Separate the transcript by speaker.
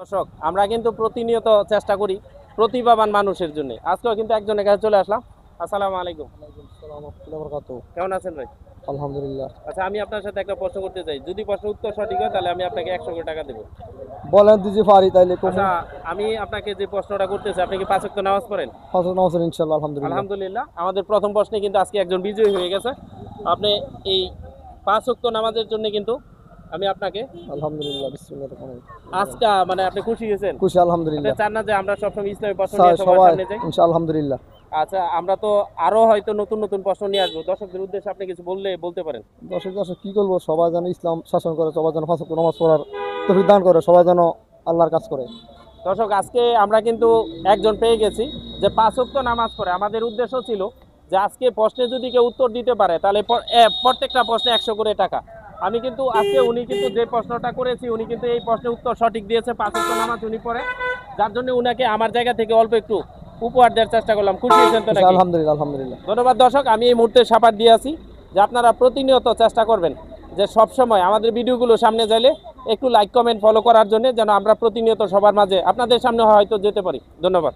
Speaker 1: দর্শক আমরা কিন্তু প্রতিনিয়ত চেষ্টা করি প্রতিভাবান মানুষের জন্য। আজকেও কিন্তু একজনের কাছে চলে আসলাম। আসসালামু আলাইকুম। কেমন আছেন ভাই?
Speaker 2: আলহামদুলিল্লাহ।
Speaker 1: আচ্ছা, আমি আপনার সাথে একটা প্রশ্ন করতে চাই। যদি প্রশ্নের উত্তর সঠিক হয় তাহলে আমি আপনাকে 100 করে টাকা দেব।
Speaker 2: বলেন দিজি পারি তাইলে কমু।
Speaker 1: আচ্ছা, আমি আপনাকে যে প্রশ্নটা করতেছি, আপনি কি 5 ওয়াক্ত নামাজ পড়েন?
Speaker 2: ফজর নামাজ ইনশাআল্লাহ আলহামদুলিল্লাহ।
Speaker 1: আলহামদুলিল্লাহ, আমাদের প্রথম প্রশ্নে কিন্তু আজকে একজন বিজয়ী হয়ে গেছে। আপনি এই 5 ওয়াক্ত নামাজের জন্য কিন্তু আমি আপনাকে
Speaker 2: আলহামদুলিল্লাহ বিসমিল্লাহির রহমানির রহিম।
Speaker 1: আজকে মানে আপনি খুশি হয়েছেন?
Speaker 2: খুশি
Speaker 1: আপনি
Speaker 2: আলহামদুলিল্লাহ।
Speaker 1: চান না যে আমরা সবসময় ইসলামী প্রশ্ন নিয়ে সবার
Speaker 2: সবাই
Speaker 1: সামনে যাই?
Speaker 2: ইনশাআল্লাহ আলহামদুলিল্লাহ।
Speaker 1: আচ্ছা, আমরা তো আরো হয়তো নতুন নতুন প্রশ্ন নিয়ে আসবো। দর্শকদের উদ্দেশ্যে আপনি কিছু বলতে পারেন।
Speaker 2: দর্শক কি করবো, সবাই যেন ইসলাম শাসন করে, সবাই যেন পাঁচ ওয়াক্ত নামাজ পড়ার তৌফিক দান করে, সবাই যেন আল্লাহর কাজ করে।
Speaker 1: দর্শক, আজকে আমরা কিন্তু একজন পেয়ে গেছি যে 5 ওয়াক্ত নামাজ পড়ে। আমাদের উদ্দেশ্য ছিল যে আজকে প্রশ্নে যদি কেউ উত্তর দিতে পারে তাহলে প্রত্যেকটা প্রশ্নে 100 করে টাকা। আমি কিন্তু আজকে উনি কিন্তু যে প্রশ্নটা করেছি উনি কিন্তু এই প্রশ্নের উত্তর সঠিক দিয়েছে। 5 ওয়াক্ত নামাজ উনি পড়ে, যার জন্য উনাকে আমার জায়গা থেকে অল্প একটু উপহার দেওয়ার চেষ্টা করলাম। খুশি হয়েছেন তো নাকি?
Speaker 2: আলহামদুলিল্লাহ আলহামদুলিল্লাহ।
Speaker 1: ধন্যবাদ দর্শক, আমি এই মুহূর্তে সাপাত দিয়ে আছি যে আপনারা প্রতিনিয়ত চেষ্টা করবেন যে সবসময় আমাদের ভিডিওগুলো সামনে যাইলে একটু লাইক কমেন্ট ফলো করার জন্য, যেন আমরা প্রতিনিয়ত সবার মাঝে আপনাদের সামনে হয়তো যেতে পারি। ধন্যবাদ।